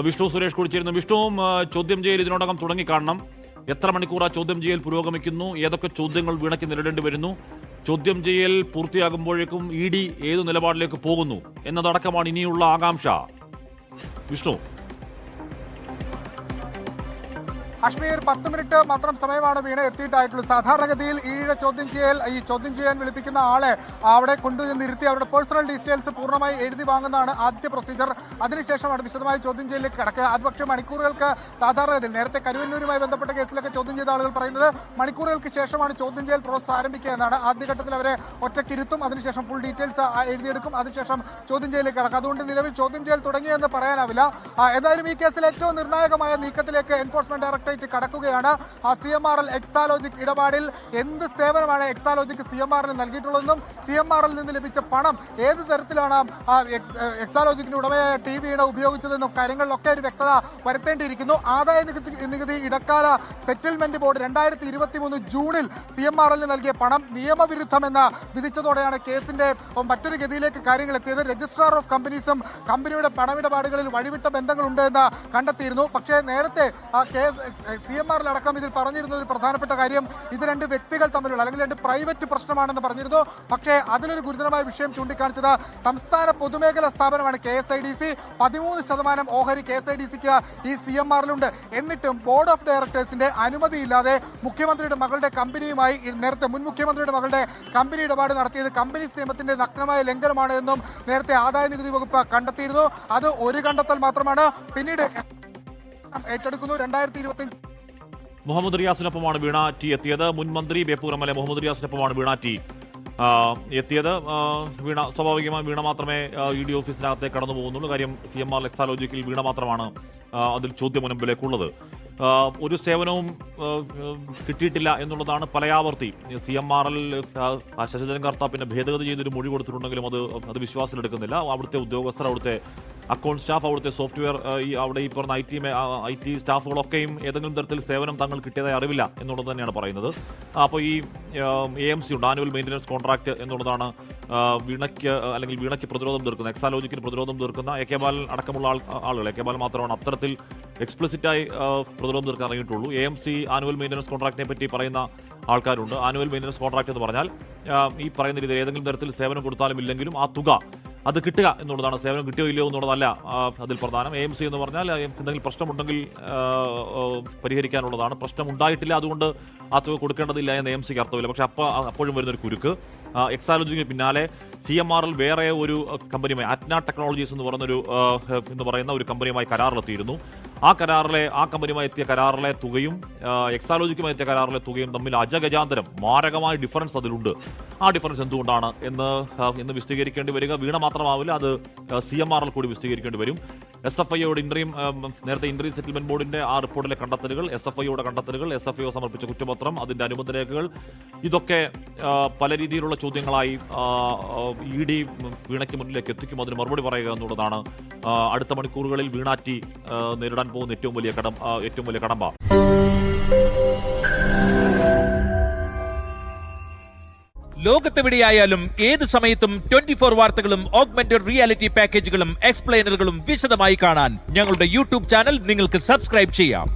വിഷ്ണു സുരേഷ് കൂടി ചേരുന്നു. വിഷ്ണുവും ചോദ്യം ചെയ്യൽ ഇതിനോടകം തുടങ്ങിക്കാണണം. എത്ര മണിക്കൂർ ആ ചോദ്യം ചെയ്യൽ പുരോഗമിക്കുന്നു? ഏതൊക്കെ ചോദ്യങ്ങൾ വീണയ്ക്ക് നേരിടേണ്ടി വരുന്നു? ചോദ്യം ചെയ്യൽ പൂർത്തിയാകുമ്പോഴേക്കും ED ഏതു നിലപാടിലേക്ക് പോകുന്നു എന്നതടക്കമാണ് ഇനിയുള്ള ആകാംക്ഷ. വിഷ്ണു. കാശ്മീർ 10 മിനിറ്റ് മാത്രം സമയമാണ് വീണ എത്തിയിട്ടായിട്ടുള്ളത്. സാധാരണഗതിയിൽ ഈ ചോദ്യം ചെയ്യാൻ വിളിപ്പിക്കുന്ന ആളെ അവിടെ കൊണ്ടുചെന്നിരുത്തി അവരുടെ പേഴ്സണൽ ഡീറ്റെയിൽസ് പൂർണ്ണമായി എഴുതി വാങ്ങുന്നതാണ് ആദ്യ പ്രൊസീജിയർ. അതിനുശേഷമാണ് വിശദമായ ചോദ്യം ചെയ്യലിലേക്ക് കടക്കുക. അത് പക്ഷേ മണിക്കൂറുകൾക്ക് സാധാരണഗതിയിൽ നേരത്തെ കരുവന്നൂരുമായി ബന്ധപ്പെട്ട കേസിലൊക്കെ ചോദ്യം ചെയ്ത ആളുകൾ പറയുന്നത് മണിക്കൂറുകൾക്ക് ശേഷമാണ് ചോദ്യം ചെയ്യൽ പ്രോസസ് ആരംഭിക്കുക എന്നാണ്. ആദ്യഘട്ടത്തിൽ അവരെ ഒറ്റക്കിരുത്തും, അതിനുശേഷം ഫുൾ ഡീറ്റെയിൽസ് എഴുതിയെടുക്കും, അതിനുശേഷം ചോദ്യം ചെയ്യലിലേക്ക് കടക്കും. അതുകൊണ്ട് നിലവിൽ ചോദ്യം ചെയ്യൽ തുടങ്ങിയെന്ന് പറയാനാവില്ല. എന്തായാലും ഈ കേസിൽ ഏറ്റവും നിർണായകമായ നീക്കത്തിലേക്ക് എൻഫോഴ്സ്മെന്റ് ഡയറക്ടറേറ്റ് കടക്കുകയാണ്. CMRL എക്സാലോജിക് ഇടപാടിൽ എന്ത് സേവനമാണ് എക്സാലോജിക് CMRL നൽകിയിട്ടുള്ളതെന്നും CMRL നിന്ന് ലഭിച്ച പണം ഏത് തരത്തിലാണ് എക്സാലോജിക്കിന്റെ ഉടമയായ TVയുടെ ഉപയോഗിച്ചതെന്നും കാര്യങ്ങളിലൊക്കെ ഒരു വ്യക്തത വരുത്തേണ്ടിയിരിക്കുന്നു. ആദായ നികുതി ഇടക്കാല സെറ്റിൽമെന്റ് ബോർഡ് 2023 ജൂണിൽ CMRL നൽകിയ പണം നിയമവിരുദ്ധമെന്ന് വിധിച്ചതോടെയാണ് കേസിന്റെ മറ്റൊരു ഗതിയിലേക്ക് കാര്യങ്ങൾ എത്തിയത്. രജിസ്ട്രാർ ഓഫ് കമ്പനീസും കമ്പനിയുടെ പണമിടപാടുകളിൽ വഴിവിട്ട ബന്ധങ്ങളുണ്ട് എന്ന് കണ്ടെത്തിയിരുന്നു. പക്ഷേ നേരത്തെ CMRL അടക്കം ഇതിൽ പറഞ്ഞിരുന്ന ഒരു പ്രധാനപ്പെട്ട കാര്യം ഇത് രണ്ട് വ്യക്തികൾ തമ്മിലുള്ള അല്ലെങ്കിൽ രണ്ട് പ്രൈവറ്റ് പ്രശ്നമാണെന്ന് പറഞ്ഞിരുന്നു. പക്ഷേ അതിലൊരു ഗുരുതരമായ വിഷയം ചൂണ്ടിക്കാണിച്ചത് സംസ്ഥാന പൊതുമേഖലാ സ്ഥാപനമാണ് KSIDC. 13% ഓഹരി KSIDCക്ക് ഈ CMRL ഉണ്ട്. എന്നിട്ടും ബോർഡ് ഓഫ് ഡയറക്ടേഴ്സിന്റെ അനുമതിയില്ലാതെ മുഖ്യമന്ത്രിയുടെ മകളുടെ കമ്പനിയുമായി നേരത്തെ മുൻ മുഖ്യമന്ത്രിയുടെ മകളുടെ കമ്പനി ഇടപാട് നടത്തിയത് കമ്പനി നിയമത്തിന്റെ നഗ്നമായ ലംഘനമാണ് എന്നും നേരത്തെ ആദായ നികുതി വകുപ്പ് കണ്ടെത്തിയിരുന്നു. അത് ഒരു കണ്ടെത്തൽ മാത്രമാണ്. പിന്നീട് ഏറ്റെടുക്കുന്നു. 2025 മുഹമ്മദ് റിയാസിനൊപ്പമാണ് വീണ ടി എത്തിയത്. മുൻ മന്ത്രി ബേപ്പൂർ MLA മുഹമ്മദ് റിയാസിനൊപ്പമാണ് വീണ ടി എത്തിയത്. വീണ സ്വാഭാവികമായി വീണ മാത്രമേ ED ഓഫീസിനകത്തേക്ക് കടന്നു പോകുന്നുള്ളൂ. കാര്യം CMRL എക്സാലോജിക്കിൽ വീണ മാത്രമാണ് അതിൽ ചോദ്യമുനമ്പിലേക്കുള്ളത്. ഒരു സേവനവും കിട്ടിയിട്ടില്ല എന്നുള്ളതാണ് പലയാവർത്തി. CMRL ശശിധരൻ കർത്ത പിന്നെ ഭേദഗതി ചെയ്തൊരു മൊഴി കൊടുത്തിട്ടുണ്ടെങ്കിലും അത് വിശ്വാസത്തിലെടുക്കുന്നില്ല. അവിടുത്തെ ഉദ്യോഗസ്ഥർ, അവിടുത്തെ അക്കൗണ്ട് സ്റ്റാഫ്, അവിടുത്തെ സോഫ്റ്റ്വെയർ അവിടെ ഈ പറഞ്ഞ IT സ്റ്റാഫുകളൊക്കെയും ഏതെങ്കിലും തരത്തിൽ സേവനം തങ്ങൾ കിട്ടിയതായി അറിവില്ല എന്നുള്ളത് തന്നെയാണ് പറയുന്നത്. അപ്പോൾ ഈ AMC ഉണ്ട്, ആനുവൽ മെയിൻ്റനൻസ് കോൺട്രാക്ട് എന്നുള്ളതാണ് വീണയ്ക്ക് പ്രതിരോധം തീർക്കുന്ന, എക്സാലോജിക്കിന് പ്രതിരോധം തീർക്കുന്ന AK ബാലൻ അടക്കമുള്ള ആളുകൾ. AK ബാലൻ മാത്രമാണ് അത്തരത്തിൽ എക്സ്പ്ലിസിറ്റായി പ്രതിരോധം തീർക്കാൻ ഇറങ്ങിയിട്ടുള്ളൂ. AMC ആനുവൽ മെയിൻ്റനൻസ് കോൺട്രാക്ടിനെ പറ്റി പറയുന്ന ആൾക്കാരുണ്ട്. ആനുവൽ മെയിൻ്റനൻസ് കോൺട്രാക്ട് എന്ന് പറഞ്ഞാൽ ഈ പറയുന്ന രീതിയിൽ ഏതെങ്കിലും തരത്തിൽ സേവനം കൊടുത്താലും ഇല്ലെങ്കിലും ആ തുക അത് കിട്ടുക എന്നുള്ളതാണ്. സേവനം കിട്ടിയോ ഇല്ലയോ എന്നുള്ളതല്ല അതിൽ പ്രധാനം. AMC എന്ന് പറഞ്ഞാൽ എന്തെങ്കിലും പ്രശ്നമുണ്ടെങ്കിൽ പരിഹരിക്കാനുള്ളതാണ്. പ്രശ്നം ഉണ്ടായിട്ടില്ല, അതുകൊണ്ട് ആ തുക കൊടുക്കേണ്ടതില്ല എന്ന് AMCക്ക് അർത്ഥമില്ല. പക്ഷെ അപ്പോഴും വരുന്നൊരു കുരുക്ക്. എക്സാലോജിക്ക് പിന്നാലെ CMRL വേറെ ഒരു കമ്പനിയുമായി അറ്റ്ന ടെക്നോളജീസ് എന്ന് പറയുന്ന ഒരു കമ്പനിയുമായി കരാറിലെത്തിയിരുന്നു. ആ കമ്പനിയുമായി എത്തിയ കരാറിലെ തുകയും എക്സാലോജിക്കുമായി എത്തിയ കരാറിലെ തുകയും തമ്മിൽ അജഗജാന്തരം, മാരകമായ ഡിഫറൻസ് അതിലുണ്ട്. ആ ഡിഫറൻസ് എന്തുകൊണ്ടാണ് എന്ന് വിശദീകരിക്കേണ്ടി വരിക. വീണ മാത്രമാവില്ല, അത് CMRL കൂടി വിശദീകരിക്കേണ്ടി വരും. SFIയോട് നേരത്തെ ഇന്റർവ്യൂ സെറ്റിൽമെന്റ് ബോർഡിന്റെ ആ റിപ്പോർട്ടിലെ കണ്ടെത്തലുകൾ, SFIയുടെ കണ്ടെത്തലുകൾ, SFIO സമർപ്പിച്ച കുറ്റപത്രം, അതിന്റെ അനുബന്ധ രേഖകൾ, ഇതൊക്കെ പല രീതിയിലുള്ള ചോദ്യങ്ങളായി ED വീണയ്ക്ക് മുന്നിലേക്ക് എത്തിക്കും. അതിന് മറുപടി പറയുക എന്നുള്ളതാണ് അടുത്ത മണിക്കൂറുകളിൽ വീണ ടി നേരിടാൻ പോകുന്ന ഏറ്റവും വലിയ കടമ്പ. ലോകത്തെവിടെയായാലും ഏത് സമയത്തും 24 വാർത്തകളും ഓഗ്മെന്റഡ് റിയാലിറ്റി പാക്കേജുകളും എക്സ്പ്ലെയിനറുകളും വിശദമായി കാണാൻ ഞങ്ങളുടെ YouTube ചാനൽ നിങ്ങൾക്ക് സബ്സ്ക്രൈബ് ചെയ്യാം.